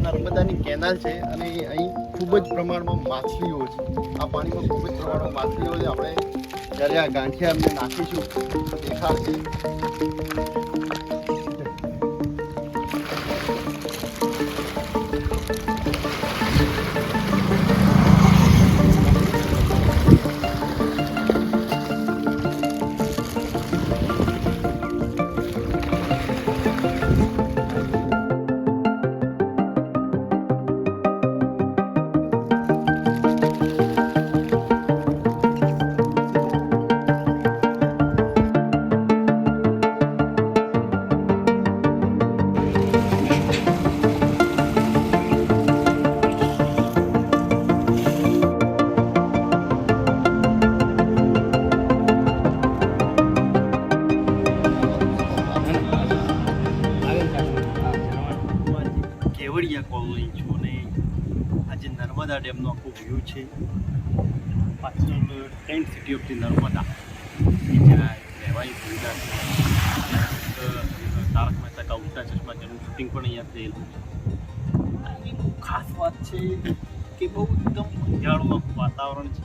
નર્મદાની કેનાલ છે અને અહીં ખૂબ જ પ્રમાણમાં માછલીઓ છે. આ પાણીમાં ખૂબ જ પ્રમાણમાં માછલીઓ છે. આપણે જ્યારે આ ગાંઠિયા અમને નાખીશું તો દેખાડશે. કોલોની છું અને આજે નર્મદા ડેમનો આખો વ્યૂ છે. પાછળ tent city of the Narmada જ્યાં રહેવાની સુવિધા છે. તારક મહેતા કા ઉલ્ટા ચશ્મા જેનું શૂટિંગ પણ અહીંયા થયેલું છે. આની બહુ ખાસ વાત છે કે બહુ એકદમ ઉજાળું વાતાવરણ છે.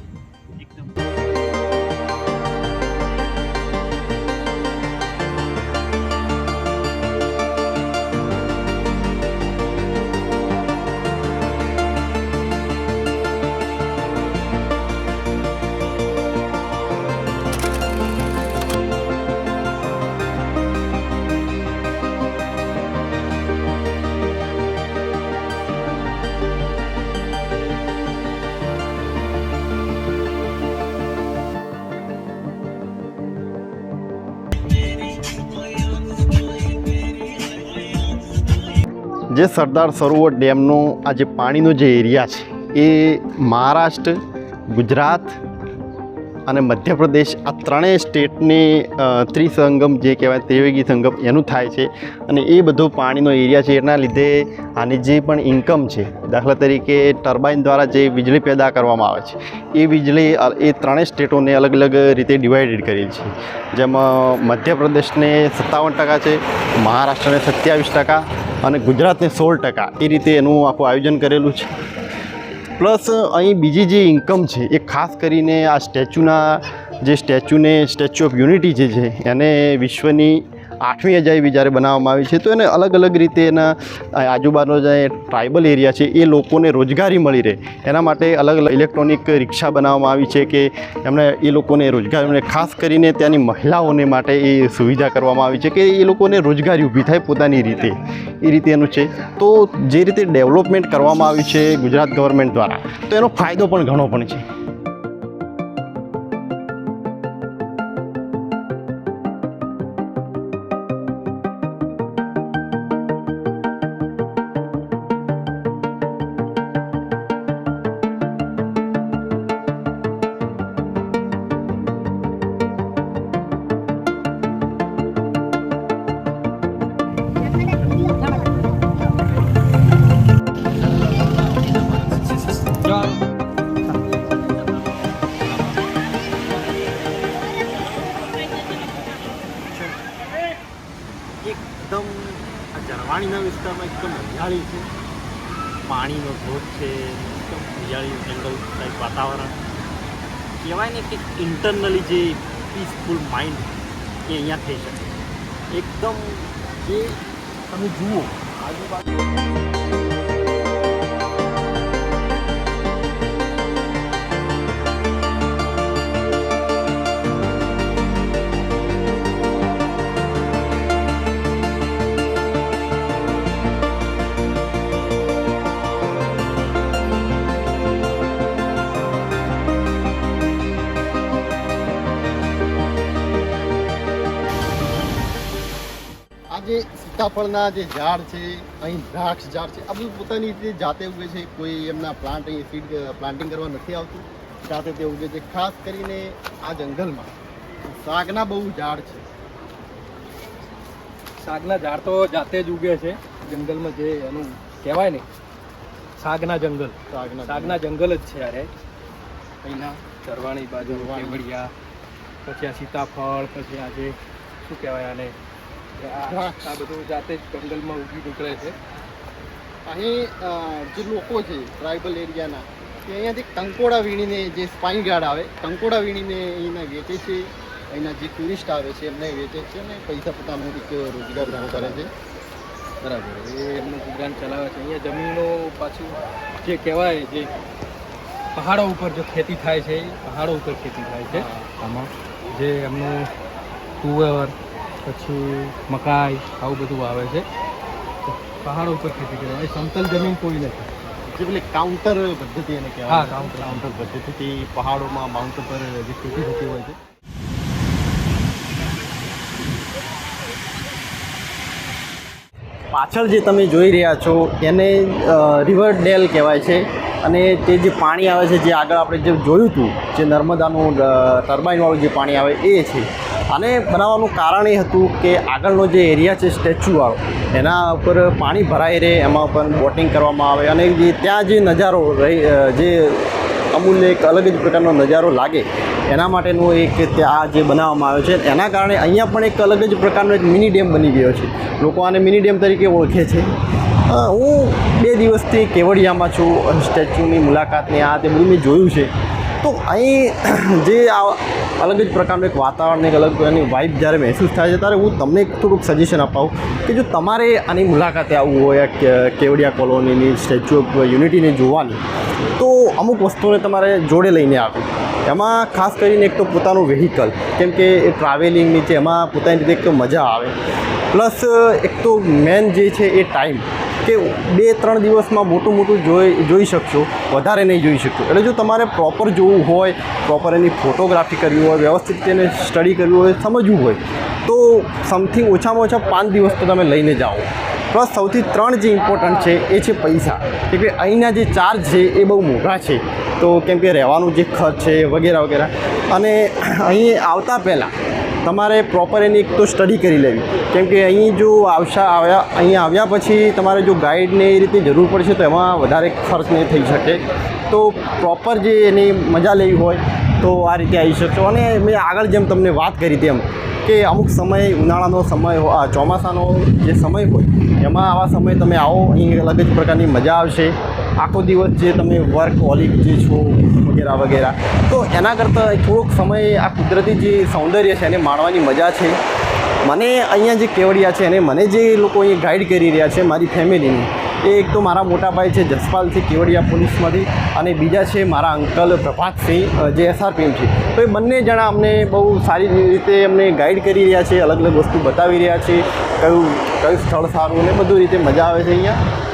એકદમ જે સરદાર સરોવર ડેમનો આ જે પાણીનો જે એરિયા છે એ મહારાષ્ટ્ર, ગુજરાત અને મધ્યપ્રદેશ આ ત્રણેય સ્ટેટની ત્રિસંગમ જે કહેવાય ત્રિવેગી સંગમ એનું થાય છે. અને એ બધો પાણીનો એરિયા છે એના લીધે આની જે પણ ઇન્કમ છે, દાખલા તરીકે ટર્બાઇન દ્વારા જે વીજળી પેદા કરવામાં આવે છે એ વીજળી એ ત્રણેય સ્ટેટોને અલગ અલગ રીતે ડિવાઇડેડ કરેલી છે. જેમાં મધ્યપ્રદેશને 57% છે, મહારાષ્ટ્રને 27% અને ગુજરાતને 16%. એ રીતે એનું આખું આયોજન કરેલું છે. પ્લસ અહીં બીજી જે ઇન્કમ છે એ ખાસ કરીને આ સ્ટેચ્યુ ઓફ યુનિટી જે છે એને વિશ્વની 8મી અજાયબી જ્યારે બનાવવામાં આવી છે તો એને અલગ અલગ રીતે એના આજુબાજુનો જે ટ્રાઇબલ એરિયા છે એ લોકોને રોજગારી મળી રહે એના માટે અલગ અલગ ઇલેક્ટ્રોનિક રિક્ષા બનાવવામાં આવી છે કે એમને એ લોકોને રોજગારી, ખાસ કરીને ત્યાંની મહિલાઓને માટે એ સુવિધા કરવામાં આવી છે કે એ લોકોને રોજગારી ઊભી થાય પોતાની રીતે. એ રીતે એનું છે. તો જે રીતે ડેવલપમેન્ટ કરવામાં આવ્યું છે ગુજરાત ગવર્મેન્ટ દ્વારા તો એનો ફાયદો પણ ઘણો પણ છે. એકદમ આ ઝરવાણીના વિસ્તારમાં એકદમ હરિયાળી છે, પાણીનો ધોધ છે, એકદમ હરિયાળી જંગલ ટાઈપ વાતાવરણ. કહેવાય ને કે ઇન્ટરનલી જે પીસફુલ માઇન્ડ એ અહીંયા થઈ શકે એકદમ જે તમે જુઓ આજુબાજુ જે સીતાફળના જે ઝાડ છે અહીં દ્રાક્ષ ઝાડ છે આ બધું પોતાની રીતે જાતે ઉગે છે કોઈ એમના પ્લાન્ટ અહીં સીડ પ્લાન્ટિંગ કરવા નથી આવતું જાતે તે ઉગે છે ખાસ કરીને આ જંગલમાં શાકના બહુ ઝાડ છે શાકના ઝાડ તો જાતે જ ઉગે છે જંગલમાં જે એનું કહેવાય ને શાકના જંગલ જ છે યારે અહીંના ચરવાણી બાજુ કેવડિયા પછી આ સીતાફળ પછી આ જે શું કહેવાય આને આ બધું જાતે જ જંગલમાં ઉગી નીકળે છે અહીં જે લોકો છે ટ્રાઇબલ એરિયાના તે અહીંયાથી કંકોડા વીણીને જે સ્પાઇન ગાર્ડ આવે કંકોડા વીણીને અહીંના વેચે છે અહીંના જે ટુરિસ્ટ આવે છે એમને વેચે છે અને પૈસા પોતાનો એક રોજગાર ઊભો કરે છે બરાબર એ એમનું ગુજરાન ચલાવે છે અહીંયા જમીનો પાછું જે કહેવાય જે પહાડો ઉપર જો ખેતી થાય છે એ પહાડો ઉપર ખેતી થાય છે આમાં જે એમનું તુવેર પછી મકાઈ આવું બધું આવે છે પહાડો ઉપર ખેતી કહેવાય સમતલ જમીન કોઈ નથી જે પેલી કાઉન્ટર પદ્ધતિ એને કહેવાય કાઉન્ટર પદ્ધતિથી પહાડોમાં માઉન્ટ ઉપર જે ખેતી થતી હોય છે પાછળ જે તમે જોઈ રહ્યા છો એને રિવર ડેલ કહેવાય છે અને તે જે પાણી આવે છે જે આગળ આપણે જે જોયું હતું જે નર્મદાનું ટર્બાઇનવાળું જે પાણી આવે એ છે આને બનાવવાનું કારણ એ હતું કે આગળનો જે એરિયા છે સ્ટેચ્યુવાળો એના ઉપર પાણી ભરાઈ રહે એમાં પણ બોટિંગ કરવામાં આવે અને જે ત્યાં જે નજારો જે અમૂલ્ય એક અલગ જ પ્રકારનો નજારો લાગે એના માટેનું એક ત્યાં જે બનાવવામાં આવ્યો છે એના કારણે અહીંયા પણ એક અલગ જ પ્રકારનો એક મિની ડેમ બની ગયો છે લોકો આને મિની ડેમ તરીકે ઓળખે છે હું 2 દિવસથી કેવડિયામાં છું સ્ટેચ્યુની મુલાકાતને આ તે બધું મેં જોયું છે તો અહીં જે આ અલગ જ પ્રકારનું એક વાતાવરણ એક અલગ પ્રકારની વાઇબ જ્યારે મહેસૂસ થાય છે ત્યારે હું તમને થોડુંક સજેશન અપાવું કે જો તમારે આની મુલાકાતે આવવું હોય કેવડિયા કોલોનીની સ્ટેચ્યુ ઓફ યુનિટીને જોવાની તો અમુક વસ્તુઓને તમારે જોડે લઈને આવવું એમાં ખાસ કરીને એક તો પોતાનું વેહિકલ કેમ કે એ ટ્રાવેલિંગની છે એમાં પોતાની રીતે એક તો મજા આવે પ્લસ એક તો મેન જે છે એ ટાઈમ કે 2-3 દિવસમાં મોટું જોઈ શકશો વધારે નહીં જોઈ શકશો એટલે જો તમારે પ્રોપર જોવું હોય પ્રોપર એની ફોટોગ્રાફી કરવી હોય વ્યવસ્થિત એને સ્ટડી કરવી હોય સમજવું હોય તો સમથિંગ ઓછામાં ઓછા 5 દિવસ તો તમે લઈને જાઓ પ્લસ સૌથી 3 જે ઇમ્પોર્ટન્ટ છે એ છે પૈસા કે અહીંના જે ચાર્જ છે એ બહુ મોંઘા છે તો કેમ કે રહેવાનું જે ખર્ચ છે વગેરે વગેરે અને અહીં આવતા પહેલાં તમારે પ્રોપર એની એક તો સ્ટડી કરી લેવી કેમ કે અહીં જો અહીં આવ્યા પછી તમારે જો ગાઈડને એ રીતે જરૂર પડશે તો એમાં વધારે ખર્ચ નહીં થઈ શકે તો પ્રોપર જે એની મજા લેવી હોય તો આ રીતે આવી શકશો અને મેં આગળ જેમ તમને વાત કરી તેમ કે અમુક સમય ઉનાળાનો સમય ચોમાસાનો જે સમય હોય એમાં આવા સમય તમે આવો અહીં અલગ જ પ્રકારની મજા આવશે આખો દિવસ જે તમે વર્કહોલિક જે છો વગેરે વગેરે તો એના કરતાં થોડોક સમય આ કુદરતી જે સૌંદર્ય છે એને માણવાની મજા છે મને અહીંયા જે કેવડિયા છે અને મને જે લોકો અહીં ગાઈડ કરી રહ્યા છે મારી ફેમિલીની એ એક તો મારા મોટા ભાઈ છે જસપાલથી કેવડિયા પોલીસમાંથી અને બીજા છે મારા અંકલ પ્રભાતસિંહ જે એસઆરપીએમ છે તો એ બંને જણા અમને બહુ સારી રીતે અમને ગાઈડ કરી રહ્યા છે અલગ અલગ વસ્તુ બતાવી રહ્યા છે કયું સ્થળ સારું અને બધું રીતે મજા આવે છે અહીંયા